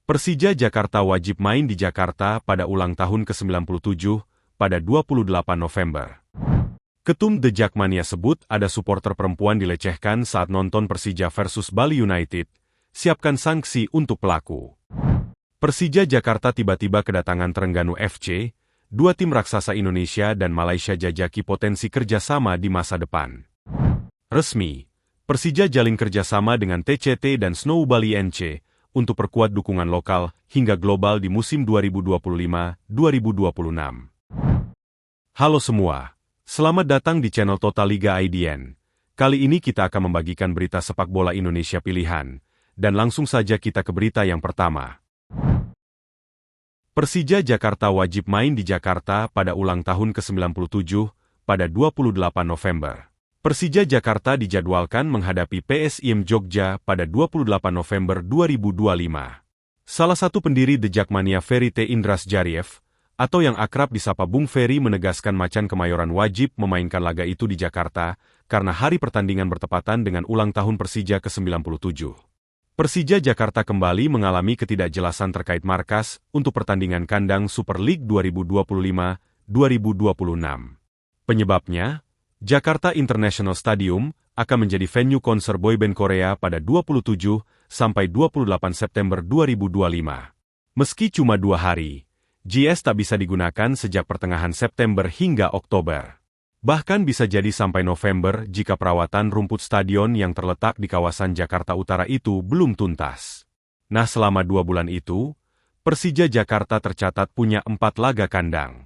Persija Jakarta wajib main di Jakarta pada ulang tahun ke-97 pada 28 November. Ketum The Jakmania sebut ada supporter perempuan dilecehkan saat nonton Persija versus Bali United. Siapkan sanksi untuk pelaku. Persija Jakarta tiba-tiba kedatangan Terengganu FC, dua tim raksasa Indonesia dan Malaysia jajaki potensi kerjasama di masa depan. Resmi, Persija jalin kerjasama dengan TCT dan Snow Bali NC untuk perkuat dukungan lokal hingga global di musim 2025-2026. Halo semua, selamat datang di channel Total Liga IDN. Kali ini kita akan membagikan berita sepak bola Indonesia pilihan, dan langsung saja kita ke berita yang pertama. Persija Jakarta wajib main di Jakarta pada ulang tahun ke-97 pada 28 November. Persija Jakarta dijadwalkan menghadapi PSIM Jogja pada 28 November 2025. Salah satu pendiri The Jakmania Ferry T. Indras Jariev, atau yang akrab disapa Bung Ferry menegaskan Macan Kemayoran wajib memainkan laga itu di Jakarta karena hari pertandingan bertepatan dengan ulang tahun Persija ke-97. Persija Jakarta kembali mengalami ketidakjelasan terkait markas untuk pertandingan kandang Super League 2025-2026. Penyebabnya, Jakarta International Stadium akan menjadi venue konser boyband Korea pada 27 sampai 28 September 2025. Meski cuma 2 hari, JS tak bisa digunakan sejak pertengahan September hingga Oktober. Bahkan bisa jadi sampai November jika perawatan rumput stadion yang terletak di kawasan Jakarta Utara itu belum tuntas. Nah, selama 2 bulan itu, Persija Jakarta tercatat punya 4 laga kandang,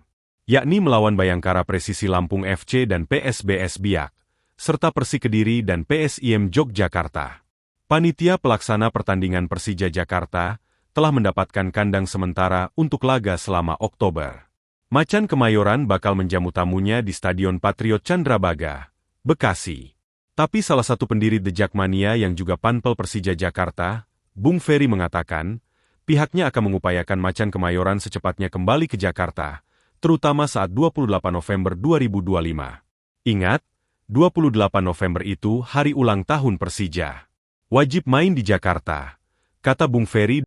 yakni melawan Bayangkara Presisi Lampung FC dan PSBS Biak, serta Persi Kediri dan PSIM Yogyakarta. Panitia pelaksana pertandingan Persija Jakarta telah mendapatkan kandang sementara untuk laga selama Oktober. Macan Kemayoran bakal menjamu tamunya di Stadion Patriot Candrabaga, Bekasi. Tapi salah satu pendiri The Jakmania yang juga panpel Persija Jakarta, Bung Ferry mengatakan, pihaknya akan mengupayakan Macan Kemayoran secepatnya kembali ke Jakarta, terutama saat 28 November 2025. Ingat, 28 November itu hari ulang tahun Persija. Wajib main di Jakarta, kata Bung Ferry.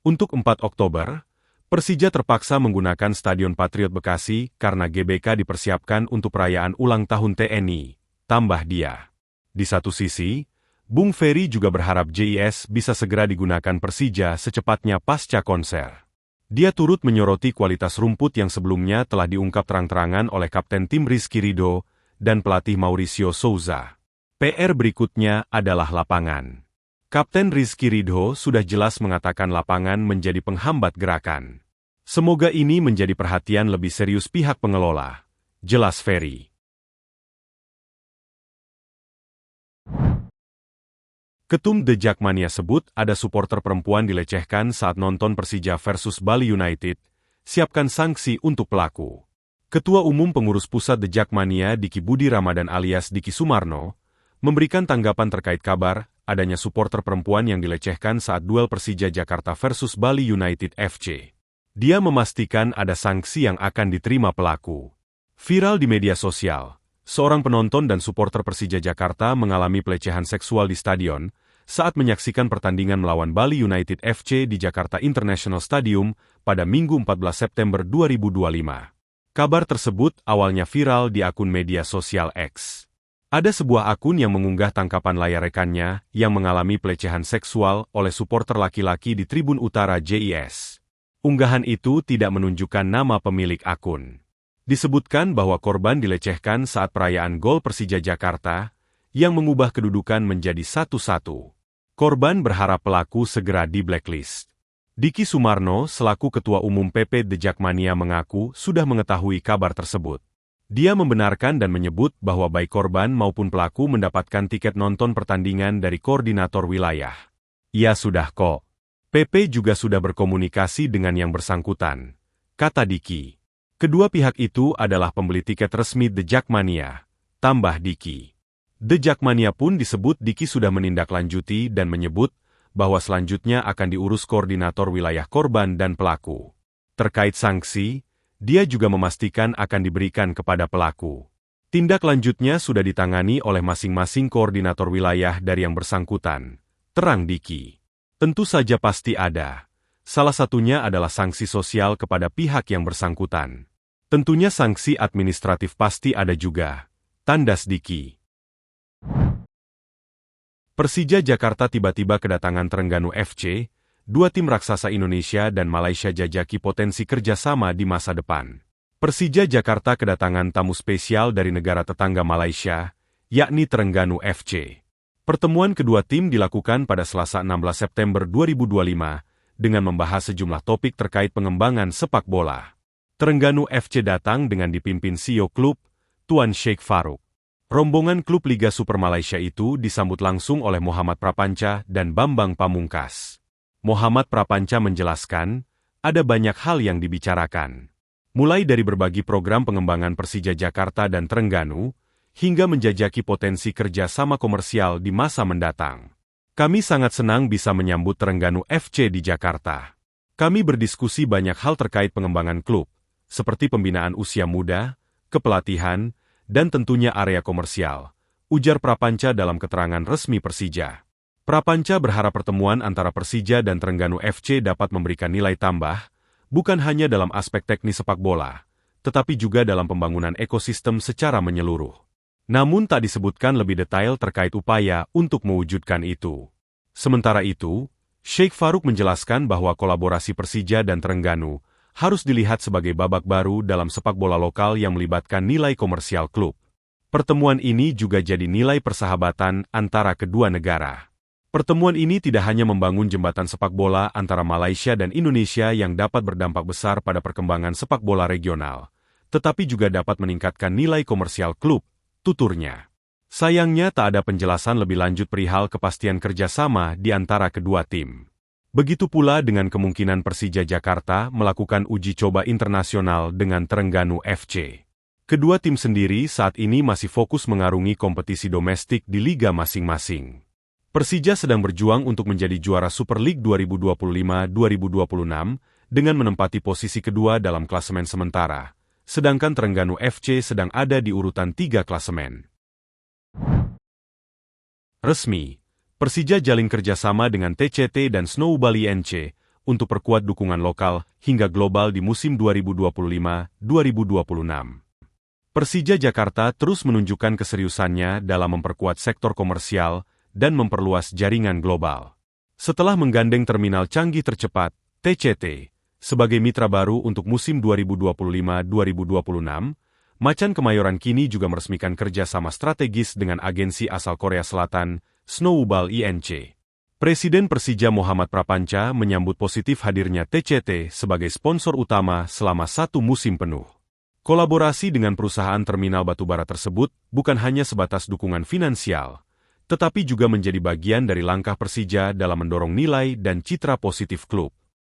Untuk 4 Oktober, Persija terpaksa menggunakan Stadion Patriot Bekasi karena GBK dipersiapkan untuk perayaan ulang tahun TNI, tambah dia. Di satu sisi, Bung Ferry juga berharap JIS bisa segera digunakan Persija secepatnya pasca konser. Dia turut menyoroti kualitas rumput yang sebelumnya telah diungkap terang-terangan oleh Kapten Tim Rizky Ridho dan pelatih Mauricio Souza. PR berikutnya adalah lapangan. Kapten Rizky Ridho sudah jelas mengatakan lapangan menjadi penghambat gerakan. Semoga ini menjadi perhatian lebih serius pihak pengelola, jelas Ferry. Ketum The Jakmania sebut ada supporter perempuan dilecehkan saat nonton Persija versus Bali United. Siapkan sanksi untuk pelaku. Ketua Umum Pengurus Pusat The Jakmania Diki Budi Ramadan alias Diki Sumarno memberikan tanggapan terkait kabar adanya supporter perempuan yang dilecehkan saat duel Persija Jakarta versus Bali United FC. Dia memastikan ada sanksi yang akan diterima pelaku. Viral di media sosial, seorang penonton dan supporter Persija Jakarta mengalami pelecehan seksual di stadion saat menyaksikan pertandingan melawan Bali United FC di Jakarta International Stadium pada Minggu 14 September 2025. Kabar tersebut awalnya viral di akun media sosial X. Ada sebuah akun yang mengunggah tangkapan layar rekannya yang mengalami pelecehan seksual oleh supporter laki-laki di Tribun Utara JIS. Unggahan itu tidak menunjukkan nama pemilik akun. Disebutkan bahwa korban dilecehkan saat perayaan gol Persija Jakarta yang mengubah kedudukan menjadi 1-1. Korban berharap pelaku segera di-blacklist. Diki Sumarno selaku Ketua Umum PP The Jakmania mengaku sudah mengetahui kabar tersebut. Dia membenarkan dan menyebut bahwa baik korban maupun pelaku mendapatkan tiket nonton pertandingan dari koordinator wilayah. Ya sudah kok. PP juga sudah berkomunikasi dengan yang bersangkutan, kata Diki. Kedua pihak itu adalah pembeli tiket resmi The Jakmania, tambah Diki. The Jakmania pun disebut Diki sudah menindaklanjuti dan menyebut bahwa selanjutnya akan diurus koordinator wilayah korban dan pelaku. Terkait sanksi, dia juga memastikan akan diberikan kepada pelaku. Tindak lanjutnya sudah ditangani oleh masing-masing koordinator wilayah dari yang bersangkutan, terang Diki. Tentu saja pasti ada Salah satunya adalah sanksi sosial kepada pihak yang bersangkutan. Tentunya sanksi administratif pasti ada juga. Tandas Diki. Persija Jakarta tiba-tiba kedatangan Terengganu FC, dua tim raksasa Indonesia dan Malaysia jajaki potensi kerjasama di masa depan. Persija Jakarta kedatangan tamu spesial dari negara tetangga Malaysia, yakni Terengganu FC. Pertemuan kedua tim dilakukan pada Selasa 16 September 2025 dengan membahas sejumlah topik terkait pengembangan sepak bola. Terengganu FC datang dengan dipimpin CEO klub, Tuan Sheikh Farouk. Rombongan klub Liga Super Malaysia itu disambut langsung oleh Muhammad Prapanca dan Bambang Pamungkas. Muhammad Prapanca menjelaskan, ada banyak hal yang dibicarakan. Mulai dari berbagi program pengembangan Persija Jakarta dan Terengganu, hingga menjajaki potensi kerjasama komersial di masa mendatang. Kami sangat senang bisa menyambut Terengganu FC di Jakarta. Kami berdiskusi banyak hal terkait pengembangan klub, seperti pembinaan usia muda, kepelatihan, dan tentunya area komersial, ujar Prapanca dalam keterangan resmi Persija. Prapanca berharap pertemuan antara Persija dan Terengganu FC dapat memberikan nilai tambah, bukan hanya dalam aspek teknis sepak bola, tetapi juga dalam pembangunan ekosistem secara menyeluruh. Namun tak disebutkan lebih detail terkait upaya untuk mewujudkan itu. Sementara itu, Sheikh Farouk menjelaskan bahwa kolaborasi Persija dan Terengganu harus dilihat sebagai babak baru dalam sepak bola lokal yang melibatkan nilai komersial klub. Pertemuan ini juga jadi nilai persahabatan antara kedua negara. Pertemuan ini tidak hanya membangun jembatan sepak bola antara Malaysia dan Indonesia yang dapat berdampak besar pada perkembangan sepak bola regional, tetapi juga dapat meningkatkan nilai komersial klub, tuturnya. Sayangnya tak ada penjelasan lebih lanjut perihal kepastian kerjasama di antara kedua tim. Begitu pula dengan kemungkinan Persija Jakarta melakukan uji coba internasional dengan Terengganu FC. Kedua tim sendiri saat ini masih fokus mengarungi kompetisi domestik di liga masing-masing. Persija sedang berjuang untuk menjadi juara Super League 2025-2026 dengan menempati posisi kedua dalam klasemen sementara, sedangkan Terengganu FC sedang ada di urutan 3 klasemen. Resmi, Persija jalin kerjasama dengan TCT dan Snowball INC untuk perkuat dukungan lokal hingga global di musim 2025-2026. Persija Jakarta terus menunjukkan keseriusannya dalam memperkuat sektor komersial dan memperluas jaringan global. Setelah menggandeng terminal canggih tercepat, TCT, sebagai mitra baru untuk musim 2025-2026, Macan Kemayoran kini juga meresmikan kerjasama strategis dengan agensi asal Korea Selatan, Snowball INC. Presiden Persija Muhammad Prapanca menyambut positif hadirnya TCT sebagai sponsor utama selama 1 musim penuh. Kolaborasi dengan perusahaan terminal batubara tersebut bukan hanya sebatas dukungan finansial, tetapi juga menjadi bagian dari langkah Persija dalam mendorong nilai dan citra positif klub.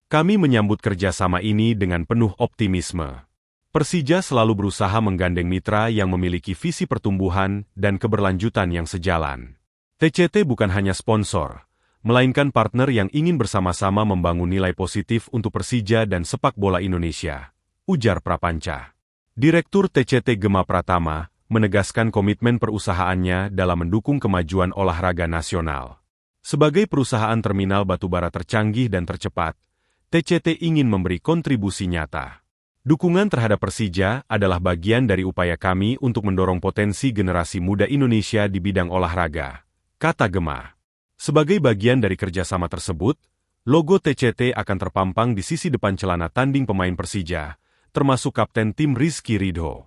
Kami menyambut kerjasama ini dengan penuh optimisme. Persija selalu berusaha menggandeng mitra yang memiliki visi pertumbuhan dan keberlanjutan yang sejalan. TCT bukan hanya sponsor, melainkan partner yang ingin bersama-sama membangun nilai positif untuk Persija dan sepak bola Indonesia, ujar Prapanca. Direktur TCT Gema Pratama menegaskan komitmen perusahaannya dalam mendukung kemajuan olahraga nasional. Sebagai perusahaan terminal batubara tercanggih dan tercepat, TCT ingin memberi kontribusi nyata. Dukungan terhadap Persija adalah bagian dari upaya kami untuk mendorong potensi generasi muda Indonesia di bidang olahraga, kata Gema. Sebagai bagian dari kerjasama tersebut, logo TCT akan terpampang di sisi depan celana tanding pemain Persija, termasuk kapten tim Rizky Ridho.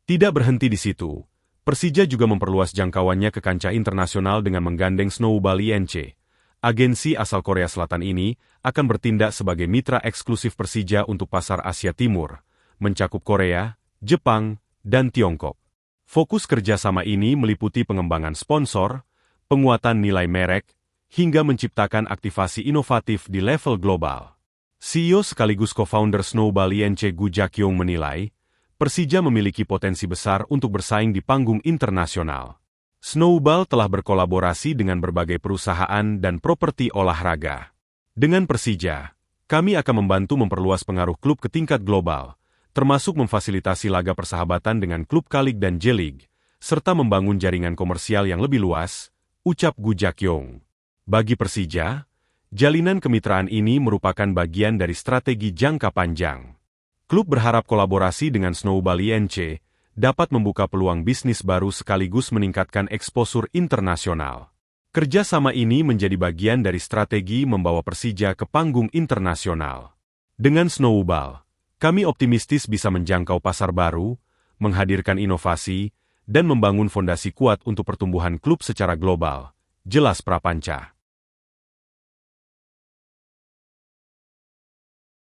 Tidak berhenti di situ, Persija juga memperluas jangkauannya ke kancah internasional dengan menggandeng Snowball INC. Agensi asal Korea Selatan ini akan bertindak sebagai mitra eksklusif Persija untuk pasar Asia Timur, mencakup Korea, Jepang, dan Tiongkok. Fokus kerjasama ini meliputi pengembangan sponsor, penguatan nilai merek, hingga menciptakan aktivasi inovatif di level global. CEO sekaligus co-founder Snowball INC Gu Jakyong menilai, Persija memiliki potensi besar untuk bersaing di panggung internasional. Snowball telah berkolaborasi dengan berbagai perusahaan dan properti olahraga. Dengan Persija, kami akan membantu memperluas pengaruh klub ke tingkat global, termasuk memfasilitasi laga persahabatan dengan klub K-League dan J-League, serta membangun jaringan komersial yang lebih luas, ucap Gu Jakyong. Bagi Persija, Jalinan kemitraan ini merupakan bagian dari strategi jangka panjang. Klub berharap kolaborasi dengan Snowball INC dapat membuka peluang bisnis baru sekaligus meningkatkan eksposur internasional. Kerjasama ini menjadi bagian dari strategi membawa Persija ke panggung internasional. Dengan Snowball, kami optimistis bisa menjangkau pasar baru, menghadirkan inovasi, dan membangun fondasi kuat untuk pertumbuhan klub secara global, jelas Prapanca.